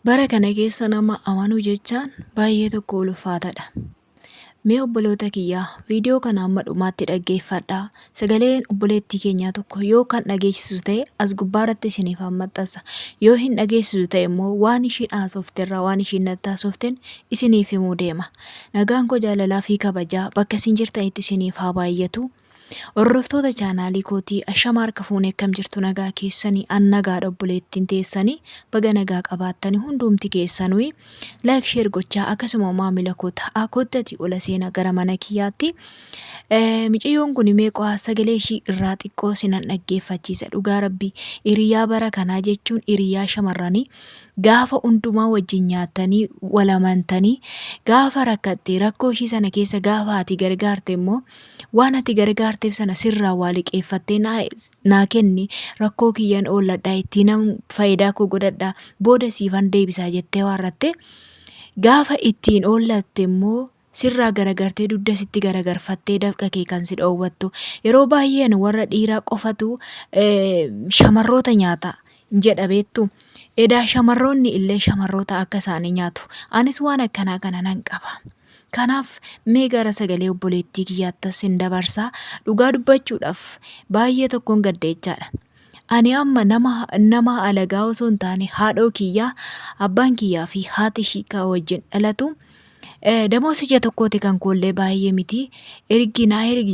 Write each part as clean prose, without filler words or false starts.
Bara kana keessa nama amanuu jechaan baay'ee tokko ulfaataadha. Mee obboloota kiyyaa viidiyoo kana amma dhumaatti dhaggeeffadhaa. Sagaleen obboleettii keenyaa tokko yoo kan dhageessisu ta'e as gubbaarratti isiniif maxxansa. Yoo hin dhageessisu ta'e immoo waan ishiin haasofterraa waan ishiin natti haasoften isiniif himuu deema. Nagaan koo jaalalaa fi kabajaa bakka isin jirtanitti isiniif haa baay'atu. Hordoftoota chaanaalii kootii ashama harka fuunee akkam jirtu nagaa keessanii an nagaadha obboleettiin teessanii baga nagaa qabaattanii hundumti keessanuu laayik sheer gochaa akkasuma maamila koo ta'aa koottati ola seenaa gara mana kiyyaatti. Miciyyoon kun meeqaa sagalee ishii irraa xiqqoo sinan dhaggeeffachiisa dhugaa rabbii hiriyaa bara kanaa jechuun hiriyaa shamarranii gaafa hundumaa wajjin nyaatanii walamantanii gaafa rakkattee rakkoo ishii sana keessa gaafa ati gargaarte immoo waan ati gargaarteef sana sirraa waa liqeeffattee naa kenni rakkoo kiyyan oolladhaa ittiin faayidaa koo godhadhaa booda siifan deebisaa jettee waarratte gaafa ittiin oollatte immoo sirraa garagartee dugda sitti garagarfattee dafqa kee kan si dhoowwattu yeroo baay'een warra dhiiraa qofatu shamarroota nyaata jedha beektu. Edaa shamarroonni illee shamarroota akka isaanii nyaatu. Anis waan akkanaa kana nan qaba. Kanaaf mee gara sagalee obboleettii kiyyaattas hin dabarsaa dhugaa dubbachuudhaaf baay'ee tokkoon gaddeechaadha. Ani amma nama alagaa osoo hin taane haadhoo kiyyaa abbaan kiyyaa fi haati ishii wajjin dhalatu. Damoos ija tokkooti kan koollee baay'ee miti ergi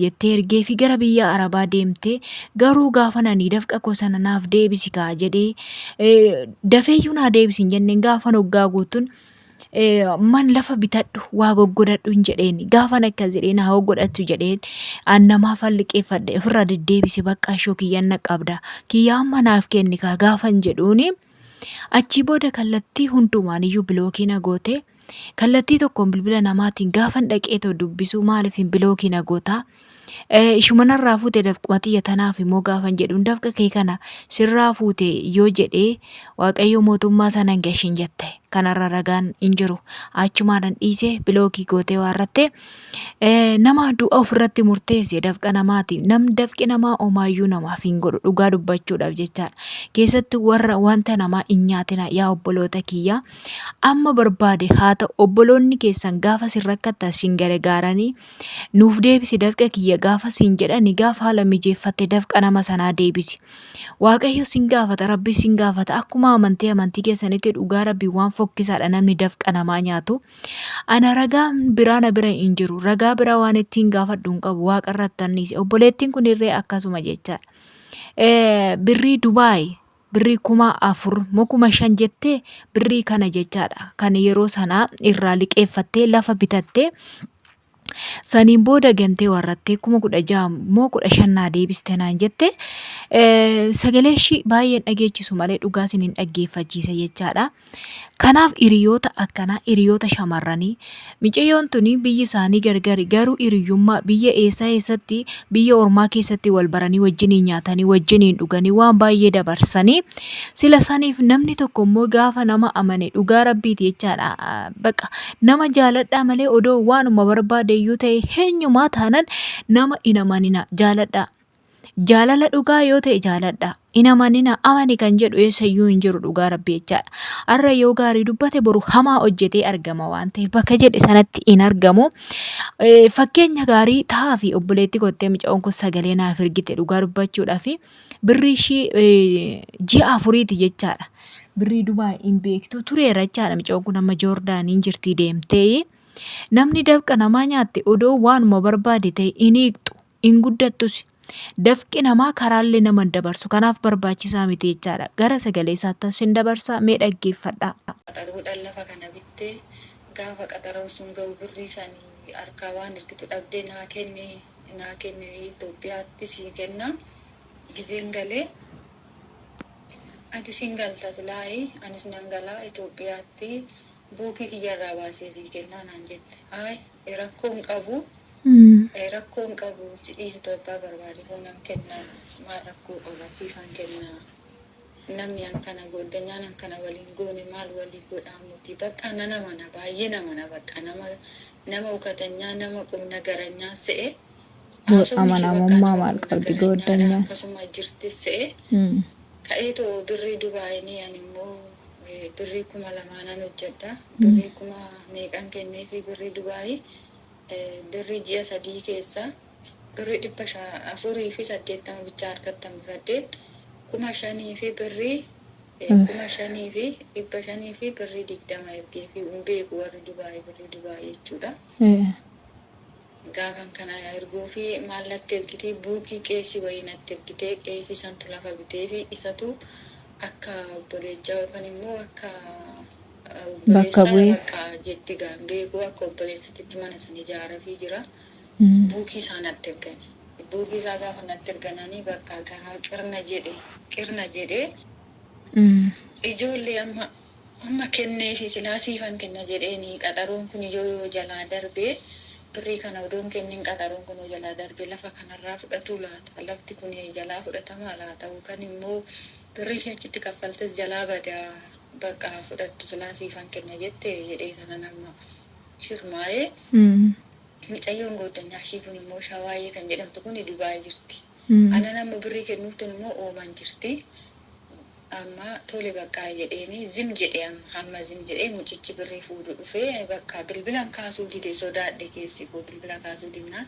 jettee ergee fi gara biyya Arabaa deemtee garuu gaafa nanii dafqa koo sana naaf deebisi kaa jedhee dafeeyyuu naa deebisin jenneen gaafa hoggaa guutuun man lafa bitadhu waa goggodhadhu hin jedheen gaafa akkas jedhee naa goggodhattu jedheen an namaaf liqeeffadhe ofirraa deddeebisi bakka ishoo kiyyan na qabda kiyyaa amma naaf kenni kaa gaafa hin jedhuuni achii booda kallattii hundumaan iyyuu bilookii na goote. Kallattii tokkoon bilbila namaatiin gaafan dhaqee ta'u dubbisuu maaliif hin bilookii na gootaa? Ishumanarraa fuute dafquma xiyya tanaaf immoo gaafan jedhuun dafqa kee kana sirraa fuute yoo jedhee waaqayyo mootummaa sana hin gashin jette kanarra ragaan hin jiru achumaadhaan dhiisee bilookii gootee waarratte nama du'a ofirratti murteesse dafqa namaati nam dafqi namaa omaayyuu namaaf hin godhu dhugaa dubbachuudhaaf jechaadha keessatti warra wanta namaa hin nyaatina yaa obboloota kiyyaa amma barbaade haa ta'u obboloonni keessan gaafa sin rakkattaa sin gargaaranii nuuf deebisi dafqa kiyya gaafa sin jedhani gaafa haala mijeeffatte dafqa nama sanaa deebisi waaqayyo sin gaafata rabbi sin gaafata akkuma amantii keessanitti dhugaa rabbii waan fokkisaadha namni dafqa namaa nyaatu ana ragaa biraana bira hin jiru ragaa bira waan ittiin gaafadhu hin qabu waaqarrattannis obboleettiin kun irree akkasuma jechaadha birrii Dubaay birrii 4,000 5,000 jettee birrii kana jechaadha kan yeroo sanaa irraa liqeeffattee lafa bitattee saniin booda gantee warrattee 16,000 moo 15,000 deebiste naan jette sagalee ishii baay'een dhageechisu malee dhugaa isiniin dhaggeeffachiisa jechaadha. Kanaaf hiriyoota akkanaa hiriyoota shamarranii miciyyoon tuni biyyi isaanii gargari garuu hiriyyummaa biyya eessatti biyya ormaa keessatti wal baranii wajjiniin nyaatanii wajjiniin dhuganii waan baay'ee dabarsanii sila saniif namni tokko immoo gaafa nama amane dhugaa rabbiiti jechaadha baqa nama jaaladhaa malee odoo waanuma barbaade iyyuu ta'e eenyumaa taanan nama hin amanina jaaladhaa. Jaalala dhugaa yoo ta'e jaaladha hin amanina amani kan jedhu eessayyuu hin jiru dhugaa rabbii jechaadha. Har'a yoo gaarii dubbate boru hamaa hojjetee argama waan ta'eef bakka jedhe sanatti hin argamu. Fakkeenya gaarii ta'aa fi obboleetti kottee mica'oon kun sagalee naaf ergite dhugaa dubbachuudhaaf birrii ishii ji'a 4 jechaadha. Birrii Dubaay hin beektu tureera jechaadha mica'oon kun amma Joordaaniin jirtii deemtee namni dafqa namaa nyaatte odoo waanuma barbaade ta'e hin hiiqxu hin guddattus. Dafqi namaa karaallee nama dabarsu kanaaf barbaachisaa miti jechaadha gara sagalee isaattis hin dabarsaa mee dhaggeeffadhaa. Qaxaruudhaan lafa kana bittee gaafa qaxaroon sun ga'u birrii isaanii harkaa waan ergitu dhabdee naa kenne Itoophiyaatti sii kenna gizeen galee ati siin galtas laayii anis nan galaa Itoophiyaatti buukii kiyyarraa baasee sii kennaa naan jette rakkoon qabu. Rakkoon qabu sidhiis Itoophiyaa barbaade honan kenna maal rakkoo qaba siifan kenna namni an kana godhanyaan an kana waliin goone maal walii godhaa muti bakka nama baay'ee nama bakka nama ukatanyaa nama qubna garanyaa se'e amanamummaa maal qabdi godhanyaa akkasuma jirtis se'e ka'eetoo birrii Dubaayinii ani immoo birrii 2,000 hojjedha. Birrii 1,000 kennee fi birrii Dubaayii birrii ji'a 3 keessa birrii 480 bichaa harkatti hambifadhee 5,000 fi birrii 5,000 fi 500 fi birrii 20 ergee fi beeku warri Dubaayii jechuudha. Gaafan kana erguu fi maallatti ergitee buukii qeesii wayii natti ergitee qeesii santu lafa bitee fi isatu akka obboleechaa yookaan immoo akka bakka jetti beeku akka obboleessatti mana sana ijaaraa fi jira. Buukii isaa natti ergani. Buukii isaa gaafa natti ergananii bakka garaa qirna jedhee ijoollee amma kennee fi silaa siifan kenna jedheeni qaxaroon kun yoo jalaa darbee birrii kana odoon kennin qaxaroon kun jalaa darbee lafa kanarraa fudhatu laata? Lafti kun jalaa fudhatamaa laata? Yookaan immoo birrii fi achitti kaffaltes jalaa badaa bakka fudhattu silaa siifan kenna jedhee kana nama shirmaa'ee mucayyoon goddanyaa ishii kun immoo Shawaayee kan jedhamtu kun Dubaayii jirti. Ana nama birrii kennuuf tun immoo Ooman jirti. Amma tole bakka jedheeni zim jedhee amma zim jedhee mucichi birrii fuudhu dhufee bakka bilbilaan kaasuu dide sodaadhe keessi koo bilbila kaasuu dinnaan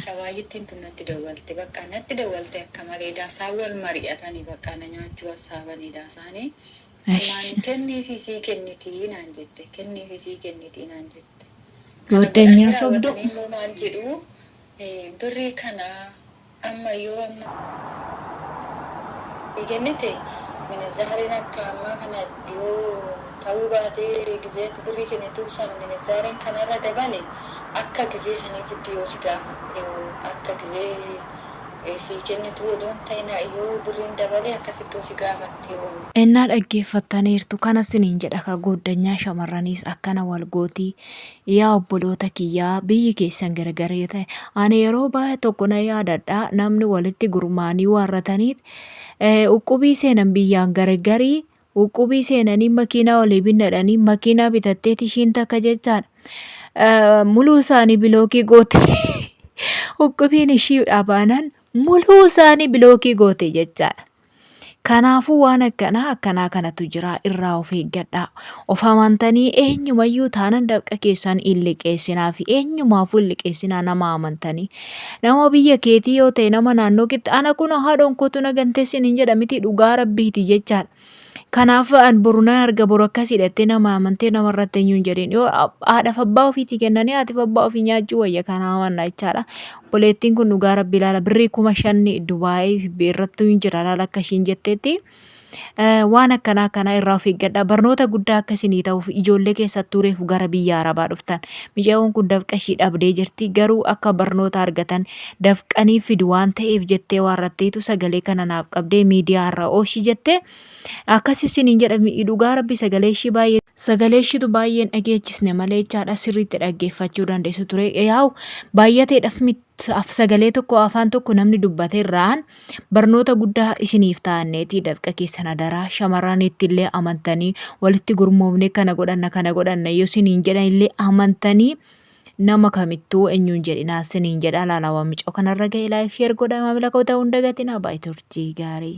Shawaayittiin tun natti dawwalte bakka natti dawwalte akka malee daasaa wal mari'atanii bakka na nyaachuu hassaabanii daasaanii maan kennii fi sii kennitii naan jette kennii fi sii kennitii naan jette. Goddanyaa sobdu. Immoo maal jedhu birrii kana amma yoo amma kennite minizariin akka ammaa kana yoo ta'uu baatee gizeetti birrii kennituu san minizariin kanarra dabale akka gizee saniititti yoo si gaafatte akka gizee si kennituu odoon ta'ina yoo birriin dabale akkasitti si gaafatte. Innaa dhaggeeffattaniirtu kana siniin jedha ka goddanyaa shamarraniis akkana wal gootii yaa obboloota kiyyaa biyyi keessan gargar yoo ta'e ani yeroo baay'ee tokko na yaadadha namni walitti gurmaanii warrataniit uqubii seenan biyyaan gargarii uqubii seenanii makiinaa olii binnadhanii makiinaa bitatteet ishiin takka jechaadha muluu isaanii bilookii goote uqubiin ishii abaanan muluu isaanii bilookii goote jechaadha. Kanaafuu waan akkanaa kanatu jira irraa of eeggadhaa. Of amantanii eenyumayyuu taanan dafqa keessan hin liqeessinaa fi eenyumaafuu hin liqeessinaa nama amantanii. Nama biyya keetii yoo ta'e nama naannoo kitti ana kun haadhoon kootu na ganteessin hin jedhamiti dhugaa rabbiiti jechaadha. Kanaaf an boruna arga boru akkas hidhattee nama amantee namarratti eenyuun jedhin yoo haadhaaf abbaa ofiitii kennanii haatiif abbaa ofii nyaachuu wayya kanaa waan jechaadha. Obboleettiin kun dhugaa rabbi ilaala birrii 5,000 Dubaayii irratti hin jira laala akka ishiin jetteetti. Waan akkana irraa of eeggadhaa. Barnoota guddaa akkasinii ta'uuf ijoollee keessattuu reefu gara biyya Arabaa dhuftan. Mijaa'uun kun dafqa ishii dhabdee jirti garuu akka barnoota argatan dafqanii fidu waan ta'eef jettee waarratteetu sagalee kana naaf qabdee miidiyaa irra ooshii jettee akkas isiniin jedhami dhugaa rabbi sagalee ishiitu baay'een dhageechisne malee jechaadha sirriitti dhaggeeffachuu dandeessu ture. Yaa'u baay'ateedhaaf sagalee tokko afaan tokko namni dubbate irraan barnoota guddaa isiniif taa'anneetii dafqa keessan adaraa shamarranitti illee amantanii walitti gurmoofne kana godhanna yoo isiniin jedhan illee amantanii nama kamittuu eenyuun jedhinaa isiniin jedha laalawaa micoo kanarra ga'e laayik sheer godhaa maamila koo ta'uu hin dagatinaa baay'ee turtii gaarii.